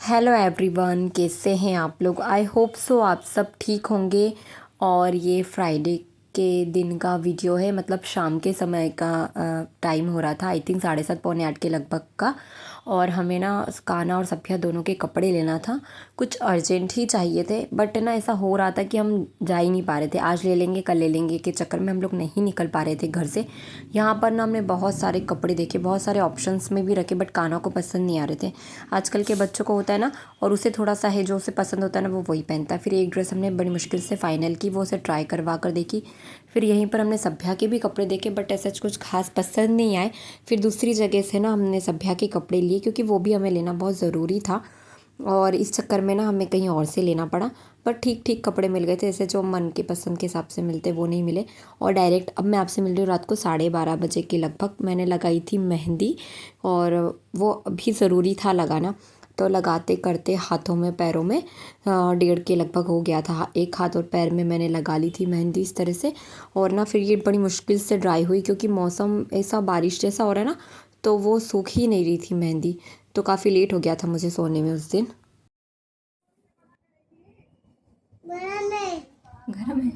Hello everyone, कैसे हैं आप लोग। आई होप सो आप सब ठीक होंगे। और ये फ्राइडे के दिन का वीडियो है, मतलब शाम के समय का टाइम हो रहा था, आई थिंक 7:30 पौने 8 के लगभग का। और हमें ना काना और सफिया दोनों के कपड़े लेना था, कुछ अर्जेंट ही चाहिए थे। बट ना ऐसा हो रहा था कि हम जा ही नहीं पा रहे थे, आज ले लेंगे कल ले लेंगे के चक्कर में हम लोग नहीं निकल पा रहे थे घर से। यहाँ पर ना हमने बहुत सारे कपड़े देखे, बहुत सारे ऑप्शंस में भी रखे, बट काना को पसंद नहीं आ रहे थे। आजकल के बच्चों को होता है ना, और उसे थोड़ा सा है जो उसे पसंद होता है ना वो वही पहनता है। फिर एक ड्रेस हमने बड़ी मुश्किल से फाइनल की, वो उसे ट्राई करवा कर देखी। फिर यहीं पर हमने सभ्या के भी कपड़े देखे, बट ऐसा कुछ खास पसंद नहीं आए। फिर दूसरी जगह से ना हमने सभ्या के कपड़े लिए, क्योंकि वो भी हमें लेना बहुत ज़रूरी था। और इस चक्कर में ना हमें कहीं और से लेना पड़ा। बट ठीक ठीक कपड़े मिल गए थे, ऐसे जो मन के पसंद के हिसाब से मिलते वो नहीं मिले। और डायरेक्ट अब मैं आपसे मिल रही हूँ रात को 12:30 बजे के लगभग। मैंने लगाई थी मेहंदी, और वो भी ज़रूरी था लगाना। तो लगाते करते हाथों में पैरों में 1:30 के लगभग हो गया था। एक हाथ और पैर में मैंने लगा ली थी मेहंदी इस तरह से। और ना फिर ये बड़ी मुश्किल से ड्राई हुई, क्योंकि मौसम ऐसा बारिश जैसा हो रहा है ना, तो वो सूख ही नहीं रही थी मेहंदी। तो काफ़ी लेट हो गया था मुझे सोने में उस दिन। घर में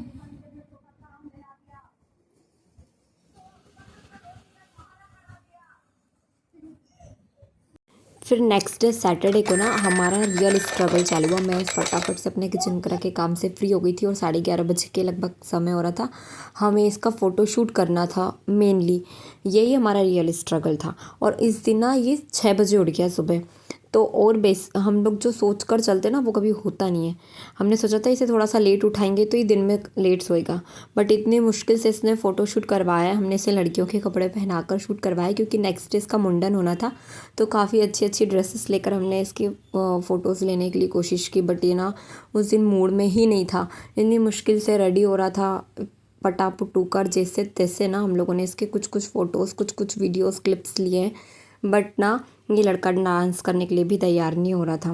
फिर नेक्स्ट डे सैटरडे को ना हमारा रियल स्ट्रगल चालू हुआ। मैं फटाफट से अपने किचन करा के काम से फ्री हो गई थी, और 11:30 बजे के लगभग समय हो रहा था। हमें इसका फ़ोटोशूट करना था मेनली, यही हमारा रियल स्ट्रगल था। और इस दिन ना ये 6 बजे उठ गया सुबह। तो और बेस हम लोग जो सोच कर चलते ना वो कभी होता नहीं है। हमने सोचा था इसे थोड़ा सा लेट उठाएंगे तो ये दिन में लेट सोएगा, बट इतनी मुश्किल से इसने फ़ोटोशूट करवाया। हमने इसे लड़कियों के कपड़े पहनाकर शूट करवाया, क्योंकि नेक्स्ट डे इसका मुंडन होना था। तो काफ़ी अच्छी अच्छी ड्रेसेस लेकर हमने इसकी फ़ोटोज़ लेने के लिए कोशिश की, बट ये ना उस दिन मूड में ही नहीं था। इतनी मुश्किल से रेडी हो रहा था, पटापुटू कर जैसे तैसे ना हम लोगों ने इसके कुछ कुछ फ़ोटोज़ कुछ कुछ वीडियोज़ क्लिप्स लिए। बट ना ये लड़का डांस करने के लिए भी तैयार नहीं हो रहा था।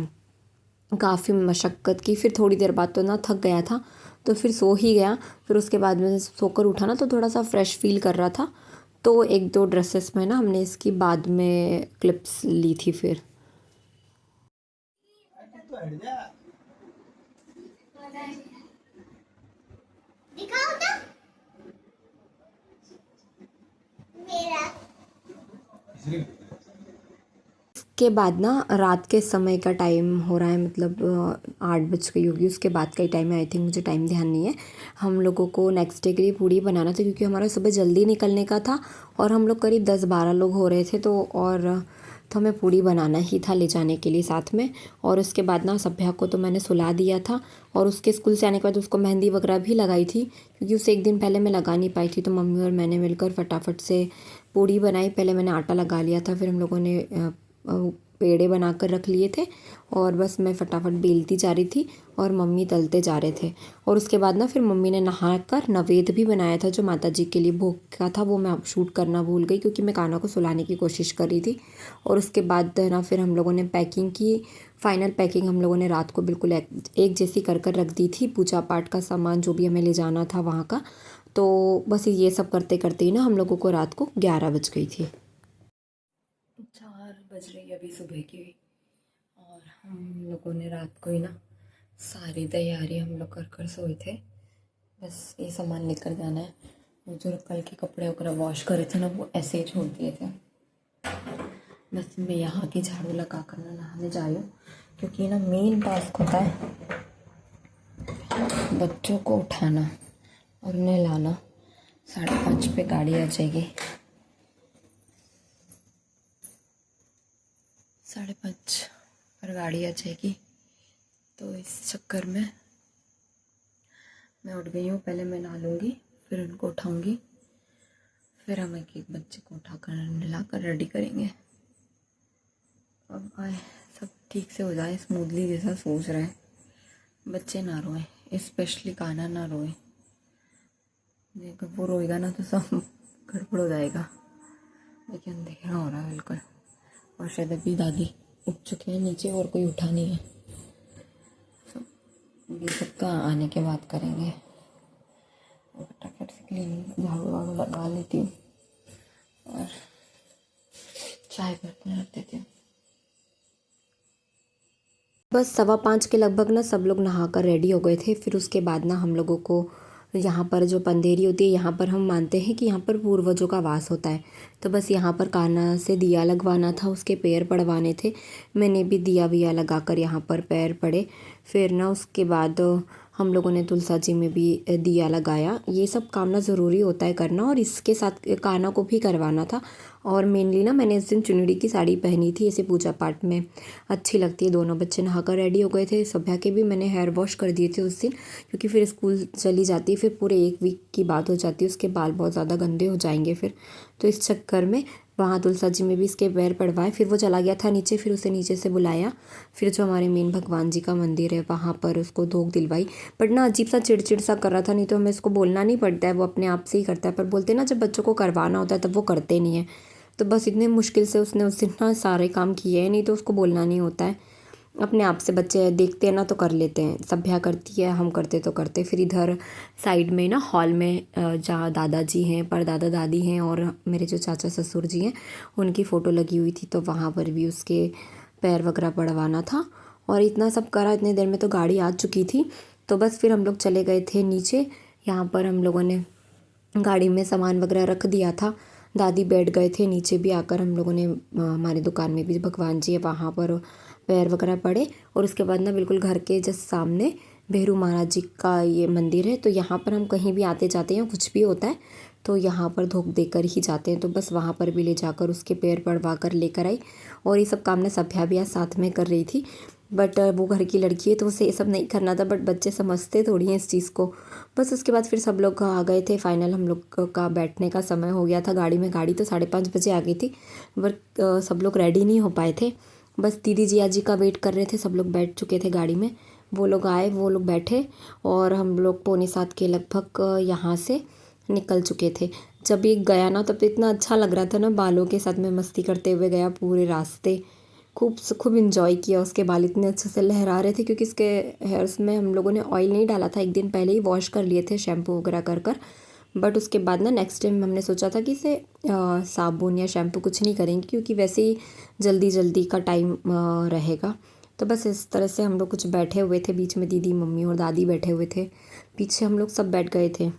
काफ़ी मशक्क़त की, फिर थोड़ी देर बाद तो ना थक गया था, तो फिर सो ही गया। फिर उसके बाद में सोकर उठा ना तो थोड़ा सा फ्रेश फील कर रहा था। तो एक दो ड्रेसेस में ना हमने इसकी बाद में क्लिप्स ली थी फिर। के बाद ना रात के समय का टाइम हो रहा है, मतलब 8 बज गई होगी, उसके बाद का ही टाइम है आई थिंक, मुझे टाइम ध्यान नहीं है। हम लोगों को नेक्स्ट डे के लिए पूड़ी बनाना था, क्योंकि हमारा सुबह जल्दी निकलने का था, और हम लोग करीब 10-12 लोग हो रहे थे। तो हमें पूड़ी बनाना ही था ले जाने के लिए साथ में। और उसके बाद ना सभ्या को तो मैंने सुला दिया था, और उसके स्कूल से आने के बाद उसको मेहंदी वगैरह भी लगाई थी, क्योंकि उसे एक दिन पहले मैं लगा नहीं पाई थी। तो मम्मी और मैंने मिलकर फटाफट से पूड़ी बनाई। पहले मैंने आटा लगा लिया था, फिर हम लोगों ने पेड़े बनाकर रख लिए थे, और बस मैं फटाफट बेलती जा रही थी और मम्मी तलते जा रहे थे। और उसके बाद ना फिर मम्मी ने नहाकर नवेद भी बनाया था, जो माता जी के लिए भोग का था, वो मैं शूट करना भूल गई, क्योंकि मैं काना को सुलाने की कोशिश कर रही थी। और उसके बाद ना फिर हम लोगों ने पैकिंग की। फाइनल पैकिंग हम लोगों ने रात को बिल्कुल एक जैसी कर कर रख दी थी, पूजा पाठ का सामान जो भी हमें ले जाना था वहाँ का। तो बस ये सब करते करते ही ना हम लोगों को रात को 11 बज गई थी। 4 बज रही अभी सुबह की। और हम लोगों ने रात को ही ना सारी तैयारी हम लोग कर कर सोए थे। बस ये सामान लेकर जाना है। वो जो कल के कपड़े वगैरह वॉश करे थे ना वो ऐसे ही छोड़ दिए थे। बस मैं यहाँ की झाड़ू लगा कर ना नहाने जा रही हूँ, क्योंकि ना मेन टास्क होता है बच्चों को उठाना और उन्हें लाना। 5:30 पे गाड़ी आ जाएगी। 5:30 पर गाड़ी आ जाएगी, तो इस चक्कर में मैं उठ गई हूँ। पहले मैं नहा लूँगी, फिर उनको उठाऊँगी, फिर हम एक एक बच्चे को उठाकर नहलाकर रेडी करेंगे। अब आए सब ठीक से हो जाए स्मूथली, जैसा सोच रहे हैं। बच्चे ना रोए, स्पेशली काना ना रोए। देखो वो रोएगा ना तो सब गड़बड़ हो जाएगा। लेकिन अंधेरा हो रहा है बिल्कुल, और शायद अभी दादी उठ चुके हैं नीचे, और कोई उठा नहीं है। ये सबका आने के बाद करेंगे। फटाफट से क्लीनिंग झाड़ू वाड़ू लगा लेती हूँ और चाय बर्तन रख देती हूँ। बस 4:15 के लगभग ना सब लोग नहा कर रेडी हो गए थे। फिर उसके बाद ना हम लोगों को यहाँ पर जो पंदेरी होती है, यहाँ पर हम मानते हैं कि यहाँ पर पूर्वजों का वास होता है। तो बस यहाँ पर कान्हा से दिया लगवाना था, उसके पैर पड़वाने थे। मैंने भी दिया विया लगा कर यहाँ पर पैर पड़े। फिर ना उसके बाद हम लोगों ने तुलसा जी में भी दिया लगाया। ये सब काम ना ज़रूरी होता है करना, और इसके साथ कान्हा को भी करवाना था। और मेनली ना मैंने इस दिन चुनरी की साड़ी पहनी थी, ऐसे पूजा पाठ में अच्छी लगती है। दोनों बच्चे नहाकर रेडी हो गए थे। सभ्या के भी मैंने हेयर वॉश कर दिए थे उस दिन, क्योंकि फिर स्कूल चली जाती है, फिर पूरे 1 वीक की बात हो जाती है, उसके बाल बहुत ज़्यादा गंदे हो जाएंगे फिर। तो इस चक्कर में वहाँ तुलसा जी में भी इसके पैर पड़वाए। फिर वो चला गया था नीचे, फिर उसे नीचे से बुलाया। फिर जो हमारे मेन भगवान जी का मंदिर है वहाँ पर उसको धोख दिलवाई। बट ना अजीब सा चिड़चिड़ सा कर रहा था, नहीं तो हमें इसको बोलना नहीं पड़ता है, वो अपने आप से ही करता है। पर बोलते ना जब बच्चों को करवाना होता है तब वो करते नहीं है। तो बस इतने मुश्किल से उसने उस दिन ना सारे काम किए हैं, नहीं तो उसको बोलना नहीं होता है। अपने आप से बच्चे देखते हैं ना तो कर लेते हैं। सभ्या करती है, हम करते तो करते। फिर इधर साइड में ना हॉल में जहाँ दादाजी हैं, परदादा दादी हैं और मेरे जो चाचा ससुर जी हैं, उनकी फ़ोटो लगी हुई थी, तो वहाँ पर भी उसके पैर वगैरह पड़वाना था। और इतना सब करा, इतनी देर में तो गाड़ी आ चुकी थी। तो बस फिर हम लोग चले गए थे नीचे। यहाँ पर हम लोगों ने गाड़ी में सामान वगैरह रख दिया था। दादी बैठ गए थे नीचे भी आकर। हम लोगों ने हमारी दुकान में भी भगवान जी है, वहाँ पर पैर वगैरह पड़े। और उसके बाद ना बिल्कुल घर के जस्ट सामने भैरू महाराज जी का ये मंदिर है। तो यहाँ पर हम कहीं भी आते जाते हैं, कुछ भी होता है तो यहाँ पर धोख देकर ही जाते हैं। तो बस वहाँ पर भी ले जाकर उसके पैर पड़वा कर लेकर आई। और ये सब काम ना सभ्या भी आज साथ में कर रही थी। बट वो घर की लड़की है तो उसे ये सब नहीं करना था, बट बच्चे समझते थोड़ी हैं इस चीज़ को। बस उसके बाद फिर सब लोग आ गए थे। फाइनल हम लोग का बैठने का समय हो गया था गाड़ी में। गाड़ी तो 5:30 बजे आ गई थी, बट सब लोग रेडी नहीं हो पाए थे। बस दीदी जिया जी का वेट कर रहे थे। सब लोग बैठ चुके थे गाड़ी में। वो लोग आए, वो लोग बैठे, और हम लोग 6:45 के लगभग यहाँ से निकल चुके थे। जब ये गया ना तब तो इतना अच्छा लग रहा था ना, बालों के साथ में मस्ती करते हुए गया पूरे रास्ते। खूब इंजॉय किया। उसके बाल इतने अच्छे से लहरा रहे थे, क्योंकि इसके हेयर्स में हम लोगों ने ऑयल नहीं डाला था, एक दिन पहले ही वॉश कर लिए थे शैम्पू वगैरह कर कर। बट उसके बाद ना नेक्स्ट टाइम हमने सोचा था कि इसे साबुन या शैम्पू कुछ नहीं करेंगे, क्योंकि वैसे ही जल्दी जल्दी का टाइम रहेगा। तो बस इस तरह से हम लोग कुछ बैठे हुए थे, बीच में दीदी मम्मी और दादी बैठे हुए थे, पीछे हम लोग सब बैठ गए थे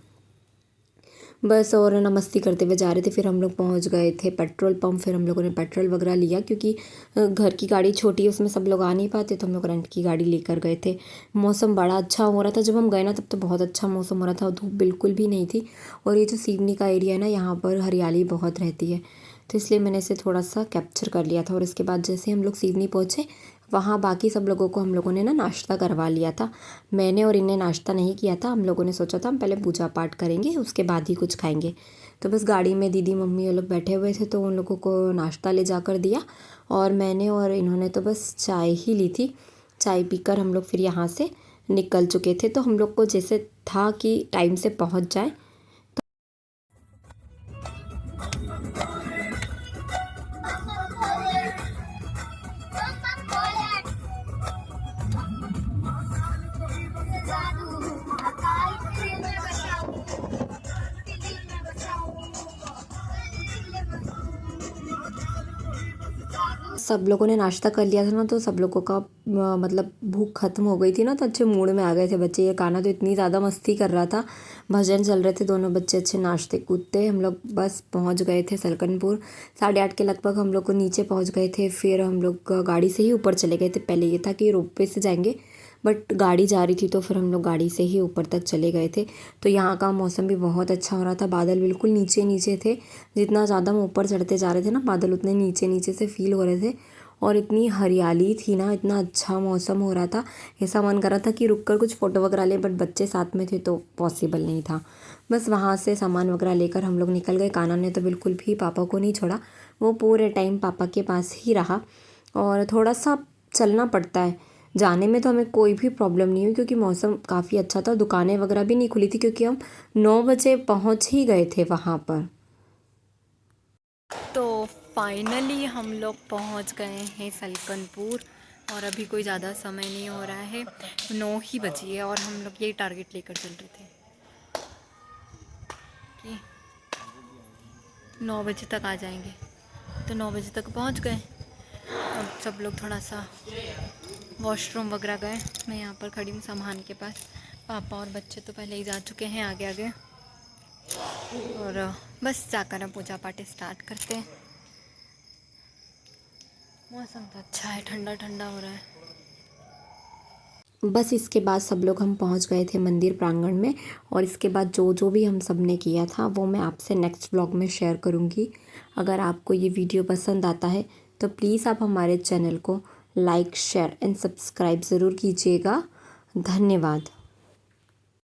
बस। और ना मस्ती करते हुए जा रहे थे। फिर हम लोग पहुंच गए थे पेट्रोल पंप। फिर हम लोगों ने पेट्रोल वगैरह लिया, क्योंकि घर की गाड़ी छोटी है, उसमें सब लोग आ नहीं पाते, तो हम लोग रेंट की गाड़ी लेकर गए थे। मौसम बड़ा अच्छा हो रहा था जब हम गए ना, तब तो बहुत अच्छा मौसम हो रहा था, धूप बिल्कुल भी नहीं थी। और ये जो सिवनी का एरिया है ना, यहाँ पर हरियाली बहुत रहती है, तो इसलिए मैंने इसे थोड़ा सा कैप्चर कर लिया था। और इसके बाद जैसे हम लोग सिवनी पहुँचे, वहाँ बाकी सब लोगों को हम लोगों ने ना नाश्ता करवा लिया था। मैंने और इन्हें नाश्ता नहीं किया था। हम लोगों ने सोचा था हम पहले पूजा पाठ करेंगे, उसके बाद ही कुछ खाएंगे। तो बस गाड़ी में दीदी मम्मी वो लोग बैठे हुए थे, तो उन लोगों को नाश्ता ले जाकर दिया। और मैंने और इन्होंने तो बस चाय ही ली थी। चाय पीकर हम लोग फिर यहाँ से निकल चुके थे। तो हम लोग को जैसे था कि टाइम से पहुँच जाए। सब लोगों ने नाश्ता कर लिया था ना, तो सब लोगों का मतलब भूख ख़त्म हो गई थी ना, तो अच्छे मूड में आ गए थे बच्चे। ये कान्हा तो इतनी ज़्यादा मस्ती कर रहा था, भजन चल रहे थे, दोनों बच्चे अच्छे नाचते कूदते। हम लोग बस पहुंच गए थे सलकनपुर। 8:30 के लगभग हम लोग को नीचे पहुंच गए थे। फिर हम लोग गाड़ी से ही ऊपर चले गए थे। पहले ये था कि रोपवे से जाएंगे, बट गाड़ी जा रही थी, तो फिर हम लोग गाड़ी से ही ऊपर तक चले गए थे। तो यहाँ का मौसम भी बहुत अच्छा हो रहा था। बादल बिल्कुल नीचे नीचे थे। जितना ज़्यादा हम ऊपर चढ़ते जा रहे थे ना, बादल उतने नीचे नीचे से फील हो रहे थे। और इतनी हरियाली थी ना, इतना अच्छा मौसम हो रहा था, ऐसा मन कर रहा था कि रुक कर कुछ फ़ोटो वगैरह ले, बट बच्चे साथ में थे तो पॉसिबल नहीं था। बस वहाँ से सामान वगैरह लेकर हम लोग निकल गए। कान्हा ने तो बिल्कुल भी पापा को नहीं छोड़ा, वो पूरे टाइम पापा के पास ही रहा। और थोड़ा सा चलना पड़ता है, जाने में तो हमें कोई भी प्रॉब्लम नहीं हुई, क्योंकि मौसम काफ़ी अच्छा था। दुकानें वगैरह भी नहीं खुली थी, क्योंकि हम 9 बजे पहुँच ही गए थे वहाँ पर। तो फाइनली हम लोग पहुंच गए हैं सलकनपुर, और अभी कोई ज़्यादा समय नहीं हो रहा है, 9 ही बजी है। और हम लोग यही टारगेट लेकर चल रहे थे कि 9 बजे तक आ जाएंगे, तो 9 बजे तक पहुंच गए। अब सब लोग थोड़ा सा वॉशरूम वगैरह गए। मैं यहाँ पर खड़ी हूँ सामान के पास। पापा और बच्चे तो पहले ही जा चुके हैं आगे आगे, और बस जाकर अब पूजा पाठ स्टार्ट करते हैं। मौसम तो अच्छा है, ठंडा ठंडा हो रहा है। बस इसके बाद सब लोग हम पहुंच गए थे मंदिर प्रांगण में, और इसके बाद जो जो भी हम सब ने किया था वो मैं आपसे नेक्स्ट व्लॉग में शेयर करूंगी। अगर आपको ये वीडियो पसंद आता है तो प्लीज़ आप हमारे चैनल को लाइक शेयर एंड सब्सक्राइब ज़रूर कीजिएगा। धन्यवाद।